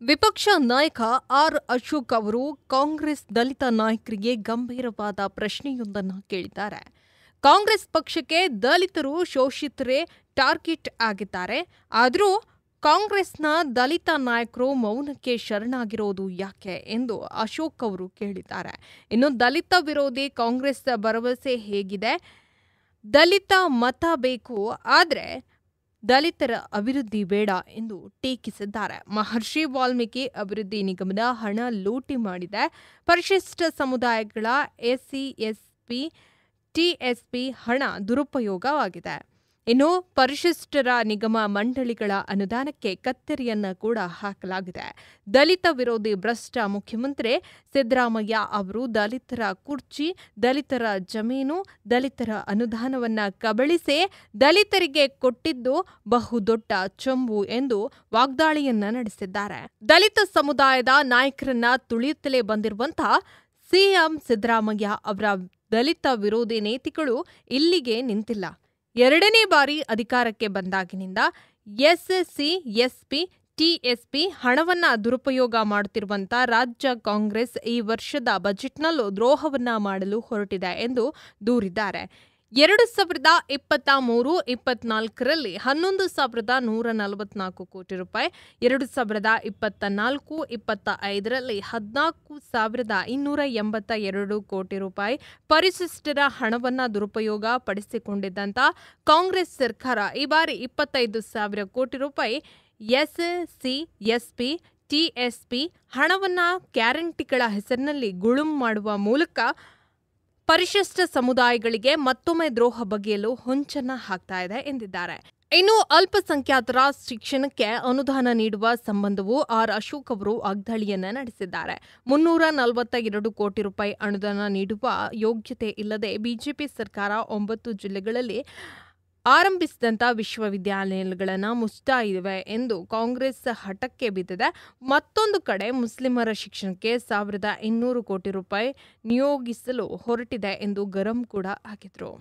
ವಿಪಕ್ಷ ನಾಯಕ ಆರ್ ಅಶೋಕ್ ಅವರು ಕಾಂಗ್ರೆಸ್ ದಲಿತ ನಾಯಕರಿಗೆ ಗಂಭೀರವಾದ ಪ್ರಶ್ನೆಯೊಂದನ್ನು ಕೇಳಿದ್ದಾರೆ. ಕಾಂಗ್ರೆಸ್ ಪಕ್ಷಕ್ಕೆ ದಲಿತರು ಶೋಷಿತರೇ ಟಾರ್ಗೆಟ್ ಆಗಿದ್ದಾರೆ. ಆದರೂ ಕಾಂಗ್ರೆಸ್ನ ದಲಿತ ನಾಯಕರು ಮೌನಕ್ಕೆ ಶರಣಾಗಿರೋದು ಯಾಕೆ ಎಂದು ಅಶೋಕ್ ಅವರು ಕೇಳಿದ್ದಾರೆ. ಇನ್ನು ದಲಿತ ವಿರೋಧಿ ಕಾಂಗ್ರೆಸ್ ಭರವಸೆ ಹೇಗಿದೆ? ದಲಿತ ಮತ ಬೇಕು, ಆದರೆ ದಲಿತರ ಅಭಿವೃದ್ಧಿ ಬೇಡ ಎಂದು ಟೀಕಿಸಿದ್ದಾರೆ. ಮಹರ್ಷಿ ವಾಲ್ಮೀಕಿ ಅಭಿವೃದ್ಧಿ ನಿಗಮದ ಹಣ ಲೂಟಿ ಮಾಡಿದೆ. ಪರಿಶಿಷ್ಟ ಸಮುದಾಯಗಳ ಎಸ್ಸಿ, ಎಸ್ಪಿ, ಟಿಎಸ್ಪಿ ಹಣ ದುರುಪಯೋಗವಾಗಿದೆ. ಇನ್ನು ಪರಿಶಿಷ್ಟರ ನಿಗಮ ಮಂಡಳಿಗಳ ಅನುದಾನಕ್ಕೆ ಕತ್ತರಿಯನ್ನು ಕೂಡ ಹಾಕಲಾಗಿದೆ. ದಲಿತ ವಿರೋಧಿ ಭ್ರಷ್ಟ ಮುಖ್ಯಮಂತ್ರಿ ಸಿದ್ದರಾಮಯ್ಯ ಅವರು ದಲಿತರ ಕುರ್ಚಿ, ದಲಿತರ ಜಮೀನು, ದಲಿತರ ಅನುದಾನವನ್ನು ಕಬಳಿಸಿ ದಲಿತರಿಗೆ ಕೊಟ್ಟಿದ್ದು ಬಹುದೊಡ್ಡ ಚಂಬು ಎಂದು ವಾಗ್ದಾಳಿಯನ್ನ ನಡೆಸಿದ್ದಾರೆ. ದಲಿತ ಸಮುದಾಯದ ನಾಯಕರನ್ನ ತುಳಿಯುತ್ತಲೇ ಬಂದಿರುವಂತಹ ಸಿಎಂ ಸಿದ್ದರಾಮಯ್ಯ ಅವರ ದಲಿತ ವಿರೋಧಿ ನೀತಿಗಳು ಇಲ್ಲಿಗೆ ನಿಂತಿಲ್ಲ. ಎರಡನೇ ಬಾರಿ ಅಧಿಕಾರಕ್ಕೆ ಬಂದಾಗಿನಿಂದ ಎಸ್ಸಿ, ಎಸ್ಪಿ, ಟಿಎಸ್ಪಿ ಹಣವನ್ನ ದುರುಪಯೋಗ ಮಾಡುತ್ತಿರುವಂತ ರಾಜ್ಯ ಕಾಂಗ್ರೆಸ್ ಈ ವರ್ಷದ ಬಜೆಟ್ನಲ್ಲೂ ದ್ರೋಹವನ್ನ ಮಾಡಲು ಹೊರಟಿದೆ ಎಂದು ದೂರಿದ್ದಾರೆ. 2023-24ರಲ್ಲಿ 11,144 ಕೋಟಿ ರೂಪಾಯಿ, 2024-25ರಲ್ಲಿ 14,282 ಕೋಟಿ ರೂಪಾಯಿ ಪರಿಶಿಷ್ಟರ ಹಣವನ್ನು ದುರುಪಯೋಗ ಪಡಿಸಿಕೊಂಡಿದ್ದಂಥ ಕಾಂಗ್ರೆಸ್ ಸರ್ಕಾರ ಈ ಬಾರಿ 25,000 ಕೋಟಿ ರೂಪಾಯಿ ಎಸ್ಸಿ, ಎಸ್ಪಿ, ಟಿಎಸ್ಪಿ ಹಣವನ್ನು ಗ್ಯಾರಂಟಿಗಳ ಹೆಸರಿನಲ್ಲಿ ಗುಳುಂ ಮಾಡುವ ಮೂಲಕ ಪರಿಶಿಷ್ಟ ಸಮುದಾಯಗಳಿಗೆ ಮತ್ತೊಮ್ಮೆ ದ್ರೋಹ ಬಗೆಯಲು ಹೊಂಚನ್ನ ಹಾಕ್ತಾ ಇದೆ ಎಂದಿದ್ದಾರೆ. ಇನ್ನು ಅಲ್ಪಸಂಖ್ಯಾತರ ಶಿಕ್ಷಣಕ್ಕೆ ಅನುದಾನ ನೀಡುವ ಸಂಬಂಧವೂ ಆರ್ ಅಶೋಕ್ ಅವರು ವಾಗ್ದಾಳಿಯನ್ನ ನಡೆಸಿದ್ದಾರೆ. 342 ಕೋಟಿ ರೂಪಾಯಿ ಅನುದಾನ ನೀಡುವ ಯೋಗ್ಯತೆ ಇಲ್ಲದೆ ಬಿಜೆಪಿ ಸರ್ಕಾರ 9 ಜಿಲ್ಲೆಗಳಲ್ಲಿ ಆರಂಭಿಸಿದಂಥ ವಿಶ್ವವಿದ್ಯಾಲಯಗಳನ್ನು ಮುಚ್ತಾ ಇವೆ ಎಂದು ಕಾಂಗ್ರೆಸ್ ಹಠಕ್ಕೆ ಬಿದ್ದಿದೆ. ಮತ್ತೊಂದು ಕಡೆ ಮುಸ್ಲಿಮರ ಶಿಕ್ಷಣಕ್ಕೆ 1,200 ಕೋಟಿ ರೂಪಾಯಿ ನಿಯೋಗಿಸಲು ಹೊರಟಿದೆ ಎಂದು ಗರಂ ಕೂಡ ಆಗಿದ್ರು.